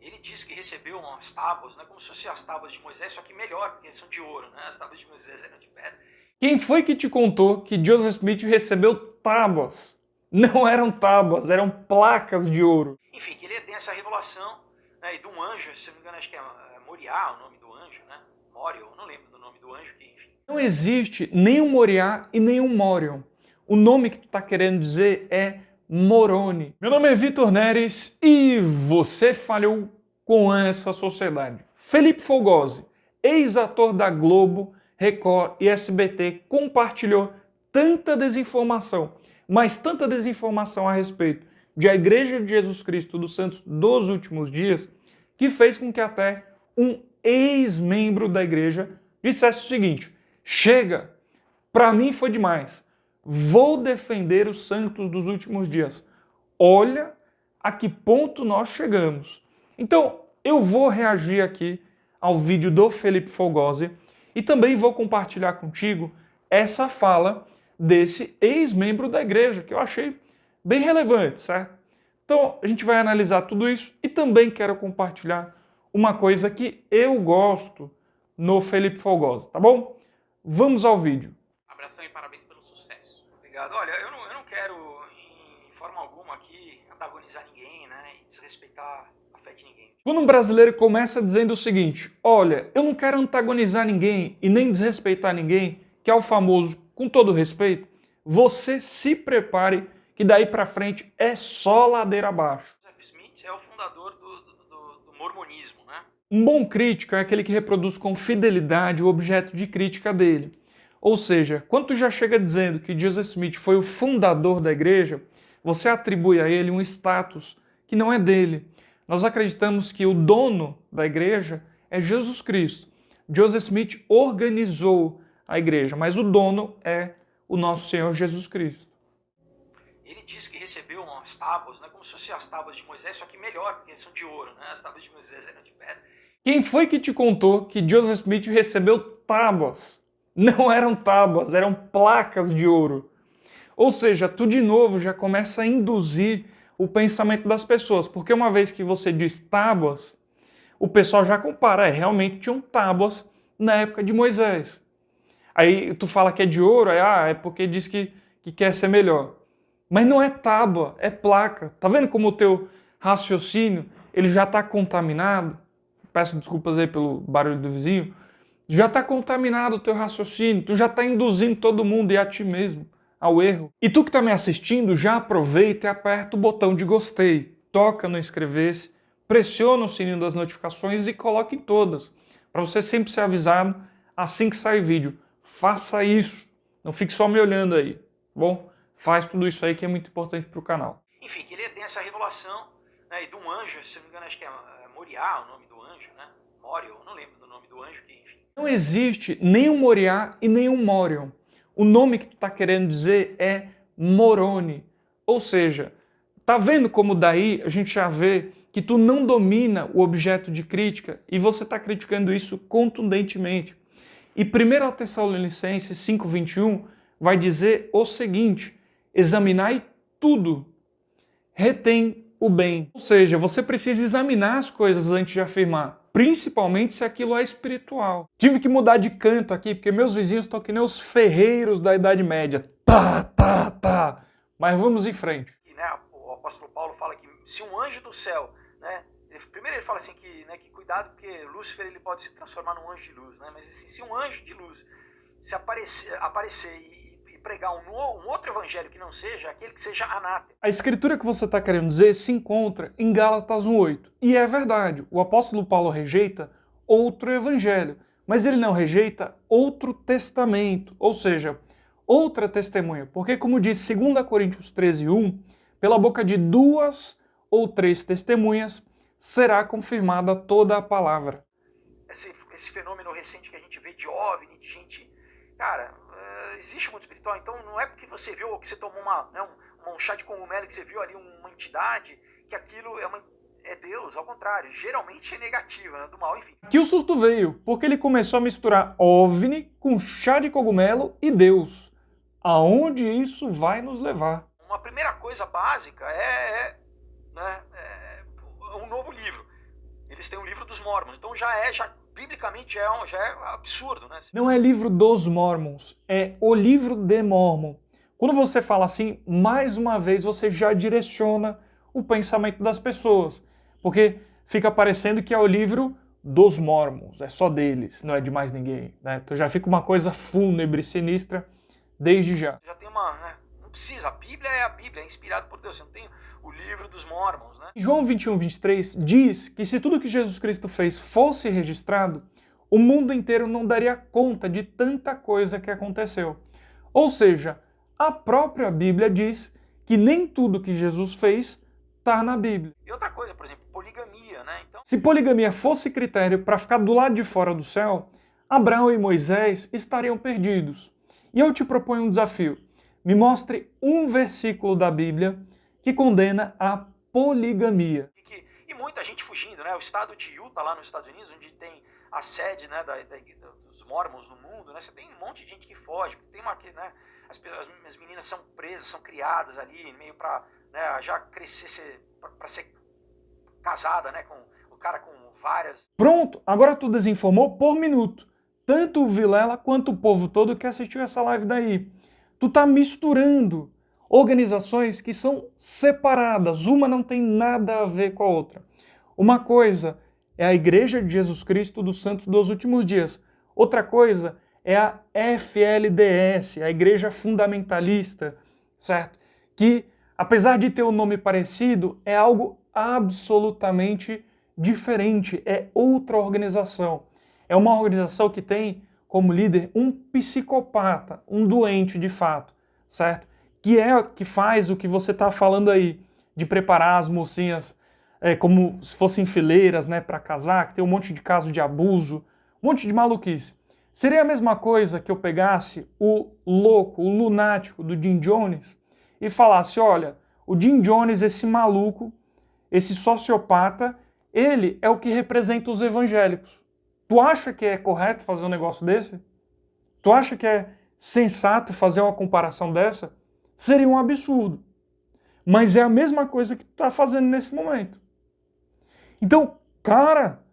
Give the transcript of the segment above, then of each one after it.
Ele diz que recebeu umas tábuas, né, como se fossem as tábuas de Moisés, só que melhor, porque são de ouro, né? As tábuas de Moisés eram de pedra. Quem foi que te contou que Joseph Smith recebeu tábuas? Não eram tábuas, eram placas de ouro. Enfim, que ele tem essa revelação, né, e de um anjo, se não me engano, acho que é Moriá o nome do anjo, né? Morion, não lembro do nome do anjo, que enfim. Não existe nenhum Moriá e nenhum Morion. O nome que tu está querendo dizer é Moroni. Meu nome é Vitor Neres e você falhou com essa sociedade. Felipe Fogosi, ex-ator da Globo, Record e SBT, compartilhou tanta desinformação, mas tanta desinformação a respeito de a Igreja de Jesus Cristo dos Santos dos Últimos Dias, que fez com que até um ex-membro da igreja dissesse o seguinte: chega, para mim foi demais, vou defender os santos dos últimos dias. Olha a que ponto nós chegamos. Então, eu vou reagir aqui ao vídeo do Felipe Fogosi e também vou compartilhar contigo essa fala desse ex-membro da igreja, que eu achei bem relevante, certo? Então, a gente vai analisar tudo isso e também quero compartilhar uma coisa que eu gosto no Felipe Fogosi, tá bom? Vamos ao vídeo. Abração e parabéns pelo sucesso. Obrigado. Olha, eu não quero, em forma alguma aqui, antagonizar ninguém, né, e desrespeitar a fé de ninguém. Quando um brasileiro começa dizendo o seguinte: olha, eu não quero antagonizar ninguém e nem desrespeitar ninguém, que é o famoso com todo respeito, você se prepare que daí pra frente é só ladeira abaixo. Joseph Smith é o fundador do mormonismo, né? Um bom crítico é aquele que reproduz com fidelidade o objeto de crítica dele. Ou seja, quando tu já chega dizendo que Joseph Smith foi o fundador da igreja, você atribui a ele um status que não é dele. Nós acreditamos que o dono da igreja é Jesus Cristo. Joseph Smith organizou a igreja, mas o dono é o nosso Senhor Jesus Cristo. Ele diz que recebeu umas tábuas, né, como se fossem as tábuas de Moisés, só que melhor, porque são de ouro, né? As tábuas de Moisés eram de pedra. Quem foi que te contou que Joseph Smith recebeu tábuas? Não eram tábuas, eram placas de ouro. Ou seja, tu de novo já começa a induzir o pensamento das pessoas, porque uma vez que você diz tábuas, o pessoal já compara, realmente tinham tábuas na época de Moisés. Aí tu fala que é de ouro, é porque diz que quer ser melhor. Mas não é tábua, é placa. Tá vendo como o teu raciocínio ele já está contaminado? Peço desculpas aí pelo barulho do vizinho. Já está contaminado o teu raciocínio, tu já está induzindo todo mundo e a ti mesmo ao erro. E tu que está me assistindo, já aproveita e aperta o botão de gostei, toca no inscrever-se, pressiona o sininho das notificações e coloque em todas, para você sempre ser avisado assim que sair vídeo. Faça isso, não fique só me olhando aí, tá bom? Faz tudo isso aí que é muito importante para o canal. Enfim, que ele tem essa revelação, né, e de um anjo, se não me engano, acho que é Moriá o nome do anjo, né? Morion, não lembro do nome do anjo, que enfim. Não existe nenhum Moriá e nenhum Morion. O nome que tu está querendo dizer é Moroni. Ou seja, tá vendo como daí a gente já vê que tu não domina o objeto de crítica e você está criticando isso contundentemente. E 1 Tessalonicenses 5,21 vai dizer o seguinte: examinai tudo, retém o bem. Ou seja, você precisa examinar as coisas antes de afirmar, principalmente se aquilo é espiritual. Tive que mudar de canto aqui, porque meus vizinhos estão que nem os ferreiros da Idade Média. Tá. Mas vamos em frente. E, né, o apóstolo Paulo fala que se um anjo do céu, né, primeiro ele fala assim que, né, que cuidado, porque Lúcifer ele pode se transformar num anjo de luz, né, mas assim, se um anjo de luz se aparecer e pregar um outro evangelho que não seja aquele que seja anátema. A escritura que você está querendo dizer se encontra em Gálatas 1,8. E é verdade, o apóstolo Paulo rejeita outro evangelho, mas ele não rejeita outro testamento, ou seja, outra testemunha. Porque como diz 2 Coríntios 13,1, pela boca de 2 ou 3 testemunhas será confirmada toda a palavra. Esse fenômeno recente que a gente vê de OVNI, de gente... Cara, existe o mundo espiritual, então não é porque você viu ou que você tomou um chá de cogumelo, que você viu ali uma entidade, que aquilo é Deus, ao contrário, geralmente é negativa, né, do mal, enfim. Aqui o susto veio, porque ele começou a misturar OVNI com chá de cogumelo e Deus. Aonde isso vai nos levar? Uma primeira coisa básica é um novo livro. Mormons. Então biblicamente já é absurdo, né? Não é livro dos Mormons, é o livro de Mormon. Quando você fala assim, mais uma vez você já direciona o pensamento das pessoas, porque fica parecendo que é o livro dos Mormons, é só deles, não é de mais ninguém, né? Então já fica uma coisa fúnebre, sinistra, desde já. Já tem né? Não precisa, a Bíblia é inspirada por Deus, você não tem o livro dos Mormons, né? João 21:23 diz que se tudo que Jesus Cristo fez fosse registrado, o mundo inteiro não daria conta de tanta coisa que aconteceu. Ou seja, a própria Bíblia diz que nem tudo que Jesus fez está na Bíblia. E outra coisa, por exemplo, poligamia, né? Então... Se poligamia fosse critério para ficar do lado de fora do céu, Abraão e Moisés estariam perdidos. E eu te proponho um desafio. Me mostre um versículo da Bíblia que condena a poligamia. E muita gente fugindo, né? O estado de Utah, lá nos Estados Unidos, onde tem a sede, né, dos Mormons no mundo, né? Você tem um monte de gente que foge. Tem uma que, né? As meninas são presas, são criadas ali, meio para, né, já crescer, para ser casada, né, com o cara com várias... Pronto, agora tu desinformou por minuto. Tanto o Vilela quanto o povo todo que assistiu essa live daí. Tu tá misturando organizações que são separadas, uma não tem nada a ver com a outra. Uma coisa é a Igreja de Jesus Cristo dos Santos dos Últimos Dias. Outra coisa é a FLDS, a Igreja Fundamentalista, certo? Que, apesar de ter um nome parecido, é algo absolutamente diferente, é outra organização. É uma organização que tem como líder um psicopata, um doente de fato, certo? Que faz o que você está falando aí, de preparar as mocinhas como se fossem fileiras, né, para casar, que tem um monte de casos de abuso, um monte de maluquice. Seria a mesma coisa que eu pegasse o louco, o lunático do Jim Jones e falasse, olha, o Jim Jones, esse maluco, esse sociopata, ele é o que representa os evangélicos. Tu acha que é correto fazer um negócio desse? Tu acha que é sensato fazer uma comparação dessa? Seria um absurdo. Mas é a mesma coisa que tu tá fazendo nesse momento. Então, cara,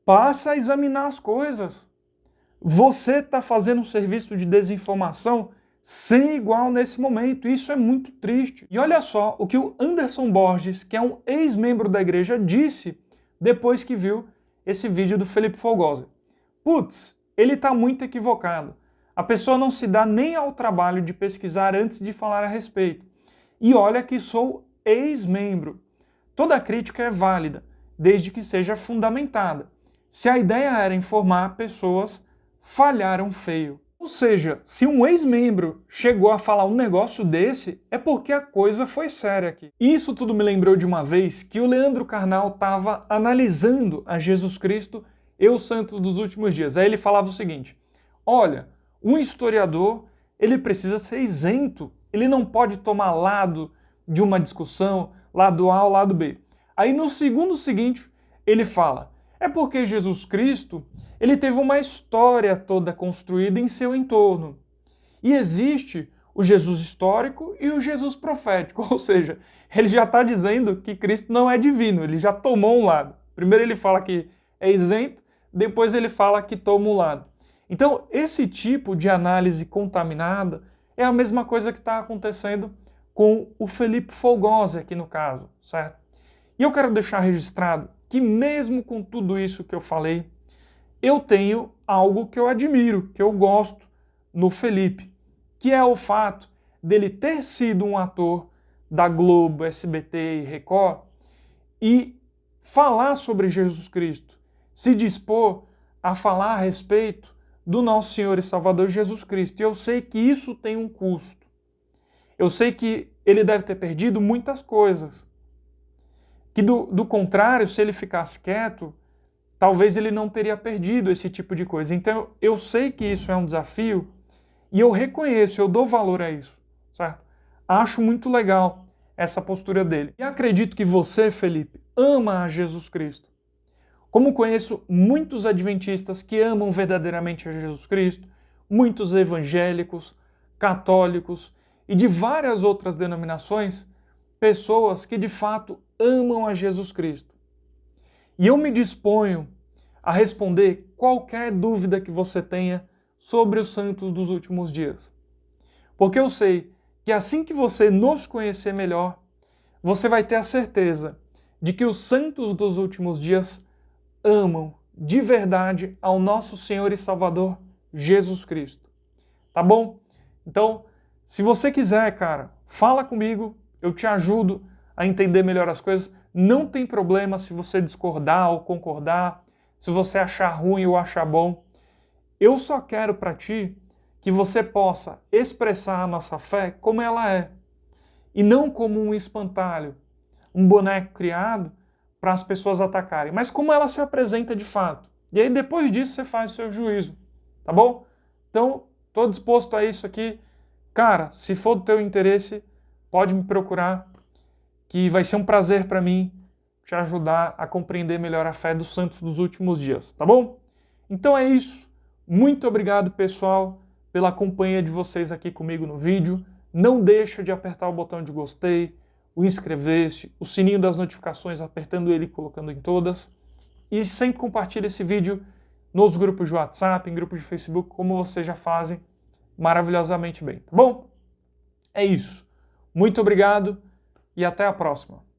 passa a examinar as coisas. Você está fazendo um serviço de desinformação sem igual nesse momento. Isso é muito triste. E olha só o que o Anderson Borges, que é um ex-membro da igreja, disse depois que viu esse vídeo do Felipe Fogosi. Putz, ele está muito equivocado. A pessoa não se dá nem ao trabalho de pesquisar antes de falar a respeito. E olha que sou ex-membro. Toda crítica é válida, desde que seja fundamentada. Se a ideia era informar pessoas, falharam feio. Ou seja, se um ex-membro chegou a falar um negócio desse, é porque a coisa foi séria aqui. Isso tudo me lembrou de uma vez que o Leandro Carnal estava analisando a Jesus Cristo e os santos dos últimos dias. Aí ele falava o seguinte, olha, um historiador, ele precisa ser isento, ele não pode tomar lado de uma discussão, lado A ou lado B. Aí no segundo seguinte, ele fala, é porque Jesus Cristo, ele teve uma história toda construída em seu entorno. E existe o Jesus histórico e o Jesus profético, ou seja, ele já está dizendo que Cristo não é divino, ele já tomou um lado. Primeiro ele fala que é isento, depois ele fala que toma um lado. Então, esse tipo de análise contaminada é a mesma coisa que está acontecendo com o Felipe Fogosi aqui no caso, certo? E eu quero deixar registrado que mesmo com tudo isso que eu falei, eu tenho algo que eu admiro, que eu gosto no Felipe, que é o fato dele ter sido um ator da Globo, SBT e Record e falar sobre Jesus Cristo, se dispor a falar a respeito do nosso Senhor e Salvador Jesus Cristo. E eu sei que isso tem um custo. Eu sei que ele deve ter perdido muitas coisas. Que do contrário, se ele ficasse quieto, talvez ele não teria perdido esse tipo de coisa. Então, eu sei que isso é um desafio e eu reconheço, eu dou valor a isso, certo? Acho muito legal essa postura dele. E acredito que você, Felipe, ama a Jesus Cristo. Como conheço muitos adventistas que amam verdadeiramente a Jesus Cristo, muitos evangélicos, católicos e de várias outras denominações, pessoas que de fato amam a Jesus Cristo. E eu me disponho a responder qualquer dúvida que você tenha sobre os santos dos últimos dias. Porque eu sei que assim que você nos conhecer melhor, você vai ter a certeza de que os santos dos últimos dias amam de verdade ao nosso Senhor e Salvador Jesus Cristo. Tá bom? Então, se você quiser, cara, fala comigo, eu te ajudo a entender melhor as coisas. Não tem problema se você discordar ou concordar, se você achar ruim ou achar bom. Eu só quero para ti que você possa expressar a nossa fé como ela é, e não como um espantalho, um boneco criado para as pessoas atacarem, mas como ela se apresenta de fato. E aí depois disso você faz o seu juízo, tá bom? Então, estou disposto a isso aqui. Cara, se for do teu interesse, pode me procurar, que vai ser um prazer para mim te ajudar a compreender melhor a fé dos santos dos últimos dias, tá bom? Então é isso. Muito obrigado, pessoal, pela companhia de vocês aqui comigo no vídeo. Não deixa de apertar o botão de gostei, o inscrever-se, o sininho das notificações, apertando ele e colocando em todas. E sempre compartilha esse vídeo nos grupos de WhatsApp, em grupos de Facebook, como vocês já fazem maravilhosamente bem, tá bom? É isso. Muito obrigado e até a próxima.